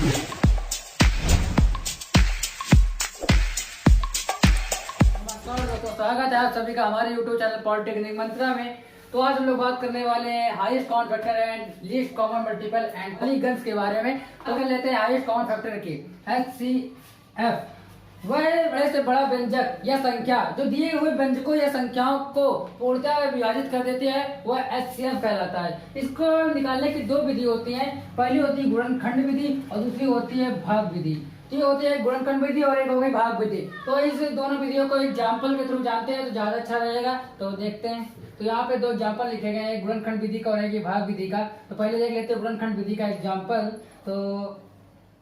स्वागत है आप सभी का हमारे YouTube चैनल पॉलिटेक्निक मंत्रा में। तो आज हम लोग बात करने वाले हैं highest common factor and least common multiple and polygons के बारे में। तो कर लेते हैं हाईएस्ट कॉमन फैक्टर की HCF। वह बड़े से बड़ा व्यंजक या संख्या जो दिए हुए व्यंजकों या संख्याओं को पूर्णतः विभाजित कर देती है वह HCF कहलाता है। इसको निकालने की दो विधि होती है। पहली होती है गुणनखंड विधि और दूसरी होती है भाग विधि। ये होती है गुणनखंड विधि और एक हो गई भाग विधि। तो इस दोनों विधियों को एग्जाम्पल के थ्रू जानते हैं तो ज्यादा अच्छा रहेगा। तो देखते हैं। तो यहाँ पे दो एग्जाम्पल लिखे गए हैं, गुणनखंड विधि का और एक भाग विधि का। तो पहले देख लेते हैं गुणनखंड विधि का एग्जाम्पल। तो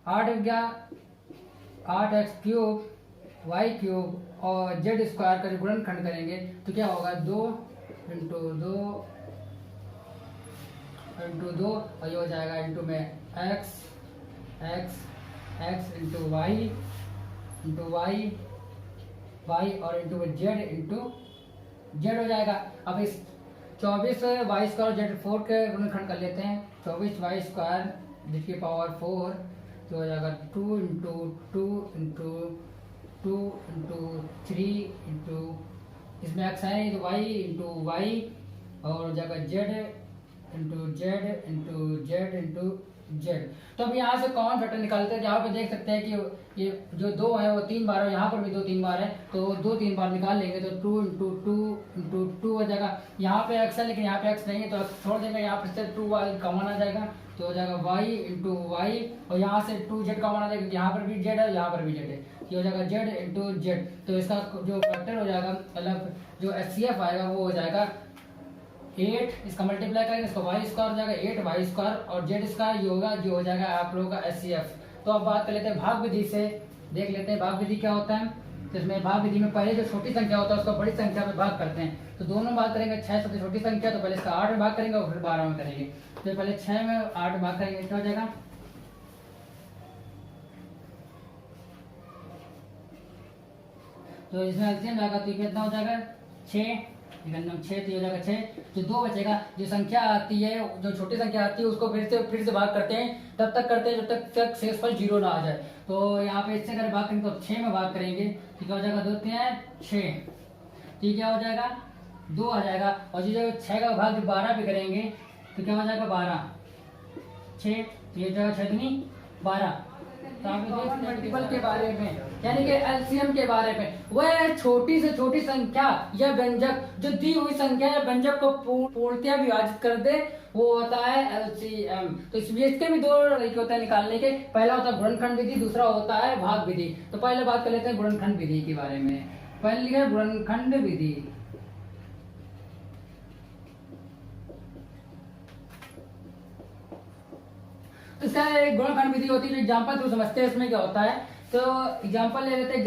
8x³ y³ और z² का जो गुणनखंड करेंगे तो क्या होगा 2 × 2 और ये हो जाएगा इंटू में x इंटू वाई और इंटू जेड हो जाएगा। अब इस 24y² और z4 के गुणनखंड कर लेते हैं। 24y² जिसकी पावर 4 तो हो जाएगा 2 × 3 इंटू इसमें x है तो y इंटू वाई और हो जाएगा जेड। तो अब यहाँ से कॉमन फैक्टर निकालते हैं। यहाँ पे देख सकते हैं कि ये जो 2 है वो 3 बार है, यहाँ पर भी 2 3 बार है तो 2 3 बार निकाल लेंगे तो 2 × 2 हो जाएगा। यहाँ पे x है लेकिन यहाँ पे x नहीं है तो छोड़ देंगे, यहाँ पे से 2y कॉमन आ जाएगा तो हो जाएगा y इंटू वाई और यहाँ से 2z कॉमन आ जाएगा। यहाँ पर भी z है, यहाँ पर भी z है, ये हो जाएगा z इंटू जेड। तो इसका जो फैक्टर हो जाएगा मतलब जो HCF आएगा वो हो जाएगा 8। इसका मल्टीप्लाई करेंगे इसका y² हो जाएगा 8y² और z² ये होगा जो हो जाएगा आप लोगों का HCF। तो अब बात कर लेते हैं भाग विधि से। देख लेते हैं भाग विधि क्या होता है। तो इसमें भाग विधि में पहले जो छोटी संख्या होता है उसको बड़ी संख्या में भाग करते हैं। तो दोनों बात करेंगे 6 सबसे छोटी संख्या तो पहले इसका 8 में भाग करेंगे और फिर 12 में करेंगे। तो पहले 6 में 8 भाग करेंगे क्या हो जाएगा तो इसमें एलसीएम जाएगा तो कितना हो जाएगा 6 तो हो जाएगा 6। जो 2 बचेगा जो संख्या आती है जो छोटी संख्या आती है उसको फिर से भाग करते हैं, तब तक करते हैं जब तक शेषफल 0 ना आ जाए। तो यहाँ पे इससे अगर भाग करेंगे तो 6 में भाग करेंगे तो क्या हो जाएगा 2 3 6 ठीक क्या हो जाएगा 2 आ जाएगा। और जो 6 का भाग 12 पे करेंगे तो क्या हो जाएगा 12 6 तो ये जाएगा 6 दूनी 12। तो आप मल्टीपल के बारे में यानी कि एलसीएम के बारे में वह छोटी से छोटी संख्या या व्यंजक जो दी हुई संख्या या व्यंजक को पूर्णतः विभाजित कर दे वो होता है एलसीएम। तो इसके भी दो तरीके होते हैं निकालने के। पहला होता है गुणनखंड विधि, दूसरा होता है भाग विधि। तो पहले बात कर लेते हैं गुणनखंड विधि के बारे में। पहले लिखा है गुणनखंड विधि। इसका एक गुणनखंड विधि होती है जो एग्जांपल थ्रू समझते हैं इसमें क्या होता है। तो एग्जांपल ले लेते हैं x²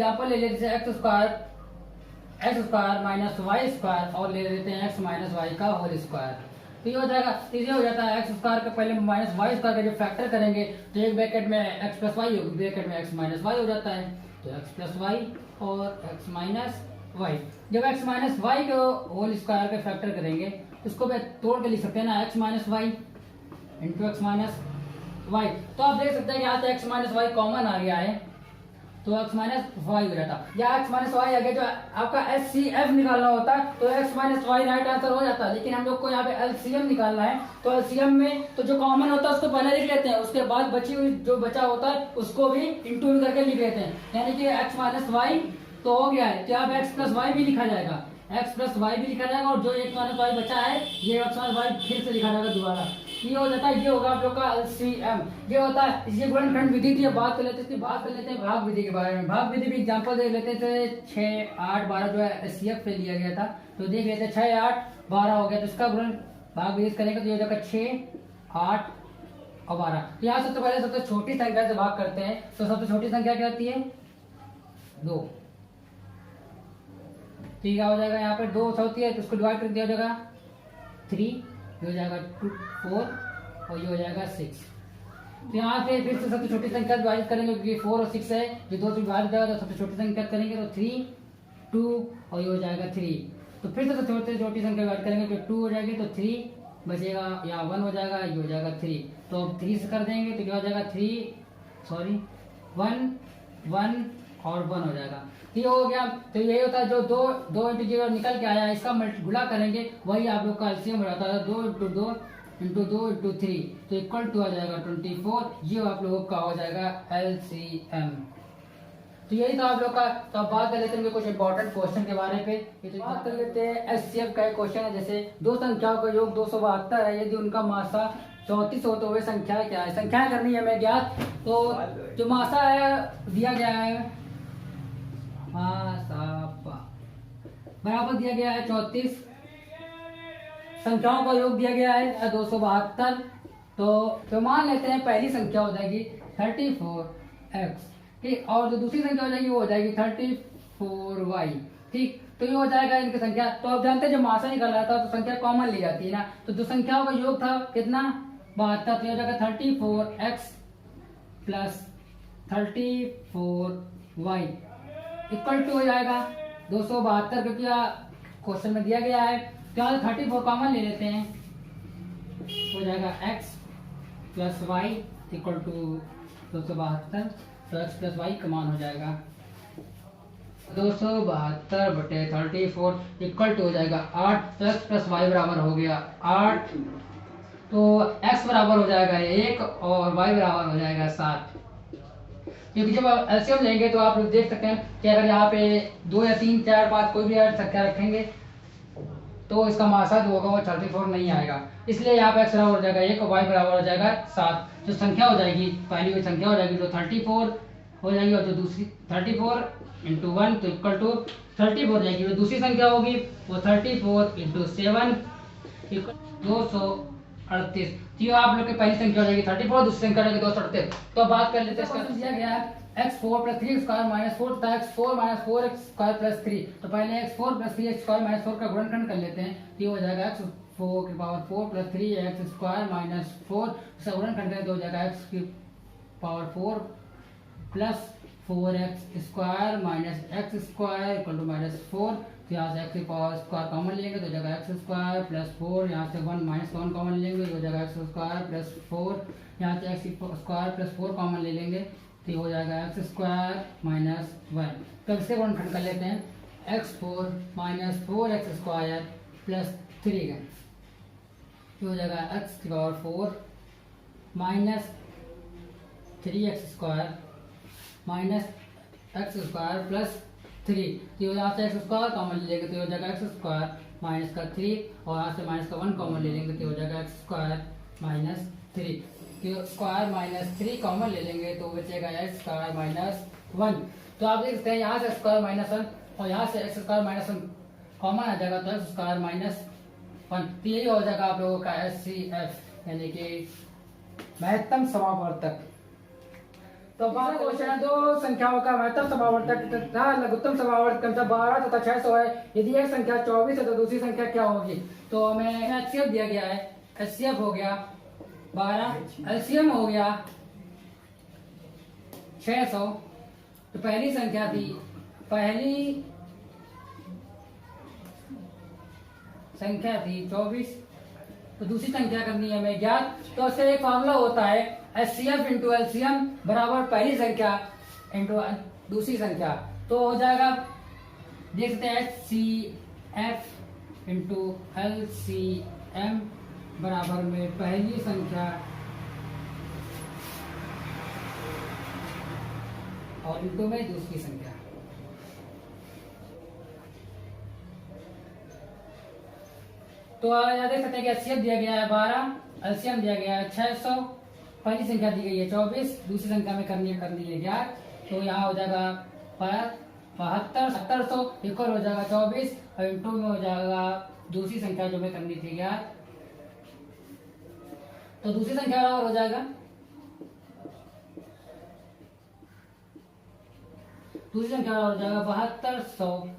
माइनस y² और ले लेते हैं x माइनस वाई का होल स्क्वायर। तो ये हो जाएगा इसे हो जाता है x² का पहले माइनस y² का जब फैक्टर करेंगे तो एक ब्रैकेट में x प्लस वाई होगी, ब्रैकेट में x माइनस वाई हो जाता है तो x प्लस वाई और x माइनस वाई। जब x माइनस वाई को होल स्क्वायर का फैक्टर करेंगे उसको तोड़ के लिख सकते हैं ना x minus y into x minus y. तो आप देख सकते हैं कि यहाँ से x माइनस वाई कॉमन आ गया है तो x माइनस वाई हो जाता है। या x माइनस वाई आ गया जो आपका HCF निकालना होता है तो x minus y right answer हो जाता है। लेकिन हम लोग को यहाँ पे LCM निकालना है तो LCM में तो जो कॉमन होता है उसको पहले लिख लेते हैं, उसके बाद बची हुई जो बचा होता है उसको भी इंटू करके लिख लेते हैं। यानी कि x माइनस वाई तो हो गया है तो यहाँ पे x प्लस वाई भी लिखा जाएगा, x प्लस वाई भी लिखा जाएगा और जो x माइनस वाई बचा है ये x माइनस वाई फिर से लिखा जाएगा दोबारा। ये हो जाता है, ये होगा आप लोग का LCM। ये होता है इसी गुणनखंड विधि थी। बात कर लेते हैं भाग विधि के बारे में। भाग विधि भी एग्जांपल देख लेते थे। 6 8 12 जो है HCF पे लिया गया था तो देख लेते हैं 6 8 12 हो गया तो इसका गुणन भाग विधि करेंगे तो ये हो जाएगा 6 8 और 12। तो यहाँ सबसे पहले सबसे छोटी संख्या से भाग करते हैं तो सबसे छोटी संख्या क्या होती है 2। ठीक है हो जाएगा यहाँ पर 2 होती है तो उसको डिवाइड कर दिया जाएगा 3, ये हो जाएगा 2 4 और ये हो जाएगा 6। तो यहाँ से फिर से सबसे छोटी संख्या विभाजित करेंगे क्योंकि 4 और 6 है, जो 2 से विभाजित जाएगा तो सबसे छोटी संख्या करेंगे तो 3 2 और ये हो जाएगा 3। तो फिर से छोटी छोटी संख्या विभाजित करेंगे तो 2 हो जाएगी तो 3 बचेगा, यहाँ 1 हो जाएगा, ये हो जाएगा 3। तो अब 3 से कर देंगे तो क्या हो जाएगा 3 सॉरी 1 और 1 हो जाएगा। तो ये हो गया। तो यही होता है जो दो इंटीजर निकल के आया इसका गुणा करेंगे वही आप लोग का एलसीएम हो जाता है। 2 × 2 × 2 × 3 तो इक्वल टू आ जाएगा 24। ये आप लोगों का हो जाएगा एलसीएम। तो यही था आप लोग का। तो अब बात कर लेते हैं कुछ इंपॉर्टेंट क्वेश्चन के बारे पे। तो बात कर लेते हैं एचसीएफ का एक क्वेश्चन है। जैसे दो संख्याओं का योग 272 है, यदि उनका मासा 34 हो तो वे संख्या क्या है। संख्या करनी है हमें ज्ञात। तो जो मासा है दिया गया है बराबर दिया गया है 34, संख्याओं का योग दिया गया है 272। तो मान लेते हैं पहली संख्या हो जाएगी 34x, ठीक, और जो दूसरी संख्या हो जाएगी वो हो जाएगी 34y, ठीक। तो ये हो जाएगा इनकी संख्या। तो आप जानते हैं जब मासा निकल रहा था तो संख्या कॉमन ली जाती है ना। तो जो संख्याओं का योग था कितना 72, तो ये हो जाएगा 34x plus 34y equal to हो जाएगा 272, क्योंकि क्वेश्चन में दिया गया है। तो यहाँ 34 कॉमन ले लेते हैं, हो जाएगा x plus y equal to 272। तो x प्लस वाई का मान हो जाएगा 272/34 इक्वल टू हो जाएगा 8। तो x प्लस वाई बराबर हो गया 8। तो x बराबर हो जाएगा 1 और y बराबर हो जाएगा 7। क्योंकि जब आप एलसीएम लेंगे तो आप लोग देख सकते हैं कि अगर यहाँ पे 2 या 3 4 5 कोई भी संख्या रखेंगे तो इसका मासा जो होगा वो 34 नहीं आएगा। इसलिए यहाँ पे x बराबर हो जाएगा 1 और y बराबर हो जाएगा 7। जो संख्या हो जाएगी पहली वो संख्या हो जाएगी जो 34 हो जाएगी, और जो दूसरी 34 × 1 तो इक्वल टू 34 हो जाएगी। जो दूसरी संख्या होगी वो 34 × 7 238। तो ये आप लोग की पहली संख्या हो जाएगी 34, दूसरी संख्या हो जाएगी 238। तो अब बात कर लेते हैं। इसका दिया गया है x4 + 3x² - 4 तथा x4 - 4x² + 3। तो पहले x4 + 3x² - 4 का गुणनखंड कर लेते हैं। तो ये हो जाएगा x4 की पावर 4 + 3x² - 4, इसका गुणनखंड करें तो हो जाएगा x की पावर 4 + 4x² - x² = -4। तो यहाँ से x की पावर स्क्वायर कॉमन लेंगे तो हो जाएगा x² + 4, यहाँ से 1 - 1 कॉमन लेंगे तो हो जाएगा x² + 4, यहाँ से x की स्क्वायर + 4 कॉमन ले लेंगे तो हो जाएगा x² - 1। तो इससे गुणनखंड कर लेते हैं x4 - 4x² + 3 का तो हो जाएगा x की पावर 4 - 3x² - x² + 3। तो यहाँ से x² कॉमन ले लेंगे तो हो जाएगा x² - 3, और यहाँ से -1 कॉमन ले लेंगे तो हो जाएगा x² - 3। तो स्क्वायर -3 कॉमन ले लेंगे तो बचेगा x² - 1। तो आप देख सकते हैं यहाँ से x² - 1 और यहाँ से x² - 1 कॉमन आ जाएगा तो x² - 1। तो यही हो जाएगा आप लोगों का एचसीएफ यानी कि महत्तम समावर्तक। तो बात क्वेश्चन है दो संख्याओं का महत्तम समावर्तक तथा लघुत्तम समावर्तक क्रमशः 12 तथा 600 है। यदि एक संख्या 24 है तो दूसरी संख्या क्या होगी। तो हमें एचसीएफ दिया गया है। एचसीएफ हो गया 12, एलसीएम हो गया 600। तो पहली संख्या थी 24, तो दूसरी संख्या करनी है हमें ज्ञात। तो इससे एक फार्मूला होता है एचसीएफ × एलसीएम बराबर पहली संख्या × दूसरी संख्या। तो हो जाएगा देख सकते हैं एचसीएफ × एलसीएम बराबर में पहली संख्या और इंटू में दूसरी संख्या। तो यहाँ देख सकते हैं कि एचसीएफ दिया गया है 12, एलसीएम दिया गया है 600, पहली संख्या दी गई है 24, दूसरी संख्या में करनी है ज्ञात। तो यहाँ हो जाएगा 72 700 इक्वल हो जाएगा 24 और इंटू में हो जाएगा दूसरी संख्या जो में करनी थी ज्ञात। तो दूसरी संख्या बराबर हो जाएगा दूसरी संख्या बराबर हो जाएगा 7200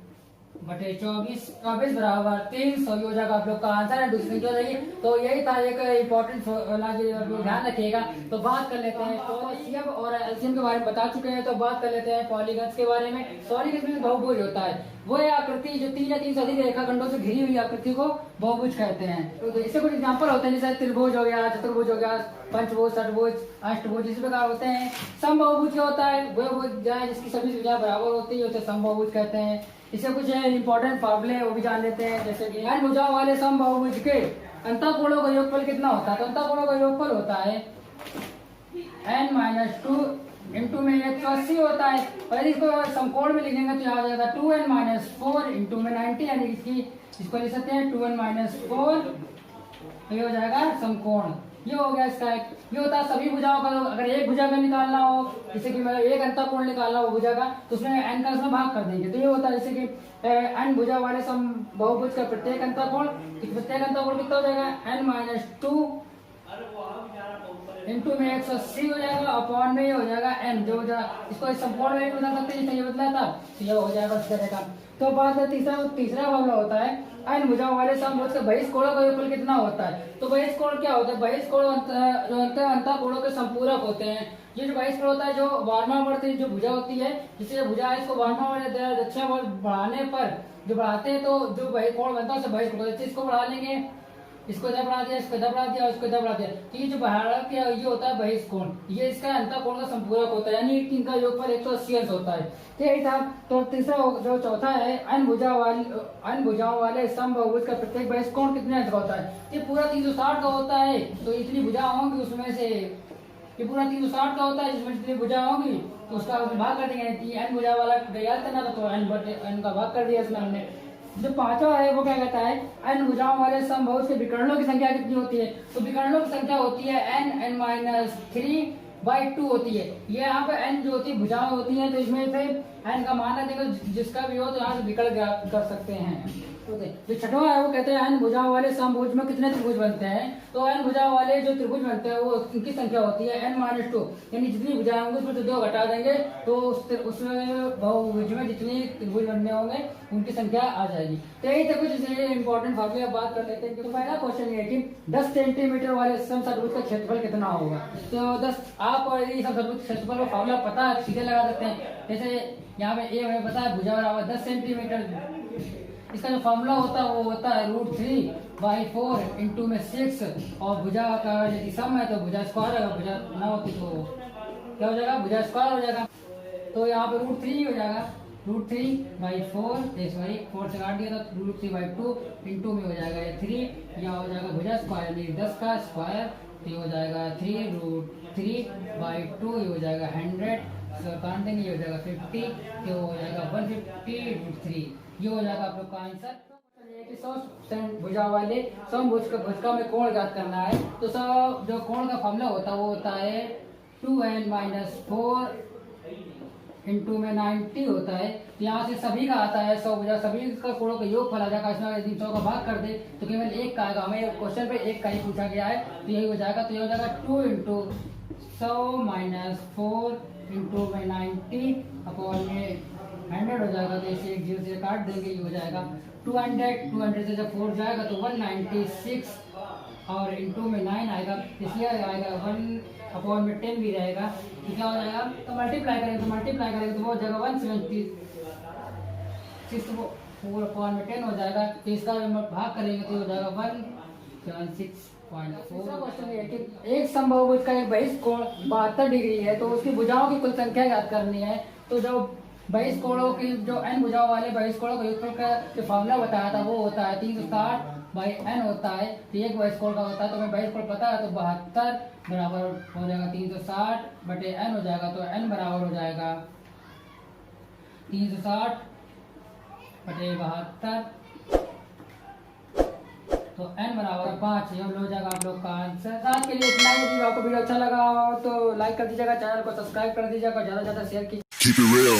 बटे 24 24 बराबर 300 हो जाएगा आप लोग का आंसर है। दूसरी संख्या हो जाएगी। तो यही था एक इम्पोर्टेंट ध्यान रखिएगा। तो बात कर लेते हैं, तो सीएम और एलसीएम के बारे में बता चुके हैं, तो बात कर लेते हैं पॉलीगन्स के बारे में। पॉलीगन्स में बहुभुज होता है वो है आकृति जो 3 या 3 से अधिक रेखाखंडों से घिरी हुई आकृति को बहुभुज कहते हैं। तो इससे कुछ एग्जांपल होते हैं, जैसे त्रिभुज हो गया, चतुर्भुज हो गया, पंचभुज, षटभुज, अष्टभुज, इस प्रकार होते हैं। समबाहुभुज क्या होता है, वह भुज जिसकी सभी भुजाएं बराबर होती है उसे समबाहुभुज कहते हैं। इससे कुछ इंपॉर्टेंट फॉर्मूले वो भी जान लेते हैं, जैसे कि n भुजाओं वाले समबाहुभुज के अंतःकोणों का योगफल कितना होता है। तो अंतःकोणों का योगफल होता है n-2 इंटू में 180 होता है। और यदि इसको समकोण में लिखेंगे तो यहाँ आ जाएगा 2n-4 इंटू में 90, यानी इसको लिख सकते हैं 2n-4, ये हो जाएगा समकोण। ये हो गया इसका एक। ये होता है सभी भुजाओं का, अगर एक भुजा का निकालना हो, जैसे कि मतलब एक अंतःकोण निकालना हो भुजा का, तो उसमें n का उसमें भाग कर देंगे। तो ये होता है जैसे कि n भुजा वाले बहुभुज का प्रत्येक अंतःकोण कितना हो जाएगा, n-2 इंटू में 180 हो जाएगा, अपॉन में ये हो जाएगा n, जो इसको समकोण में भी बता सकते हैं, ये बदला था तो ये हो जाएगा उस तरह का। तो बात है तीसरा मामला होता है n भुजाओं वाले समभुज के बहिष्कोणों का योगफल कितना होता है। तो बहिष्कोण क्या होता है, बहिष्कोण जो अंतःकोणों के संपूरक होते हैं। ये जो बहिष्कोण होता है, जो वार्मावर्ती जो भुजा होती है, जिससे भुजा है इसको वार्मावर्ती दक्षिणावर्त बढ़ाने पर जो बढ़ाते हैं तो जो बहिष्कोण बनता है उसे बहिष्कोण, इसको बढ़ा लेंगे, इसको इधर बढ़ा दिया, इसको इधर बढ़ा दिया, इसको इधर बढ़ा दिया, तो ये जो बढ़ा के ये होता है बहिष्कोण, ये इसका अंतःकोण का संपूरक होता है, यानी इनका योगफल 180 अंश होता है। यही था। तो तीसरा जो चौथा है n भुजाओं वाले समबाहुभुज का प्रत्येक बहिष्कोण कितने अंश का होता है। ये पूरा 360 का होता है। तो इतनी भुजा होंगी उसमें से, ये पूरा 360 का होता है, जिसमें जितनी भुजा होंगी तो उसका भाग कर देंगे। n भुजा वाला याद करना था, तो n का भाग कर दिया इसमें हमने। जो पांचवा है वो क्या कहता है, n भुजाओं वाले समबाहुज के विकर्णों की संख्या कितनी होती है। तो विकर्णों की संख्या होती है n-3/2 होती है। ये यहाँ पे n जो होती है भुजाएं होती हैं, तो इसमें से n का मान देखो जिसका भी हो तो यहाँ से विकर्ण ज्ञात कर सकते हैं। जो छठवां है वो कहते हैं n भुजाओं वाले समभुज में कितने त्रिभुज बनते हैं। तो n भुजाओं वाले जो त्रिभुज बनते हैं वो उनकी संख्या होती है n-2, यानी जितनी भुजाएं होंगी उसमें से 2 घटा देंगे तो उस बहुभुज में जितनी त्रिभुज बनने होंगे उनकी संख्या आ जाएगी। तो यही तो कुछ इंपॉर्टेंट फॉर्मूले बात कर लेते हैं। तो पहला क्वेश्चन ये है कि 10 सेंटीमीटर वाले समचतुर्भुज का क्षेत्रफल कितना होगा। तो 10 आप और यदि समचतुर्भुज क्षेत्रफल का फॉर्मूला पता है सीधे लगा सकते हैं। जैसे यहाँ पे ए हमें पता है भुजा बराबर 10 सेंटीमीटर, इसका जो फॉर्मूला होता है वो होता है √3/4 इंटू में 6, और भुजा का यदि सम है तो भुजा स्क्वायर है, भुजा ना होती तो क्या हो जाएगा, भुजा स्क्वायर हो जाएगा। तो यहाँ पे √3 हो जाएगा, √3/4 सॉरी 4 से काट दिया था, √3/2 इंटू में हो जाएगा ये 3, यहाँ हो जाएगा भुजा स्क्वायर यानी 10 का स्क्वायर, ये हो जाएगा 3√3/2, ये हो जाएगा 100, काट देंगे, ये हो जाएगा 50, ये हो जाएगा 150√3, ये हो जाएगा आप लोग का आंसर। भुजा वाले समभुज का में कोण ज्ञात करना है। तो सब जो कोण का फॉर्मूला होता है वो होता है 2n-4 इंटू में 90 होता है। यहाँ से सभी का आता है 100 भुजा, सभी का कोणों का योग फल आ जाएगा। इसमें यदि 100 का भाग कर दे तो केवल एक का आएगा, हमें क्वेश्चन पे एक का ही पूछा गया है तो यही हो जाएगा। तो ये हो जाएगा 2 इंटू 100 - 4 इंटू में 90 अपॉन में 100 हो जाएगा। तो इसे 1 0 से काट देंगे, ये हो जाएगा 200 से जब 4 जाएगा तो 196 और इंटू में 9 आएगा, इसलिए आएगा 1 अपॉन में 10 भी रहेगा। तो क्या हो जाएगा, तो मल्टीप्लाई करेंगे तो वो हो जाएगा 176, 4 अपॉन में 10 हो जाएगा। तो इसका भाग करेंगे तो हो जाएगा 176.4। क्वेश्चन ये है कि एक समबाहुभुज का एक बहिष्कोण 72 डिग्री है, तो उसकी भुजाओं की कुल संख्या ज्ञात करनी है। तो जो बहिष्कोणों की जो n भुजाओं वाले बहिष्कोणों का योगफल का जो फॉर्मूला बताया था वो होता है 360/n होता है। तो एक बहिष्कोण का होता है, तो हमें बहिष्कोण पता है, तो 72 बराबर हो जाएगा 360/n हो जाएगा। तो n बराबर हो जाएगा 360/72, तो n बराबर 5, ये हो जाएगा आप लोग का आंसर। आज के लिए इतना ही। यदि आपको वीडियो अच्छा लगा हो तो लाइक कर दीजिएगा, चैनल को सब्सक्राइब कर दीजिएगा, ज़्यादा से ज़्यादा शेयर कीजिए। Keep it real.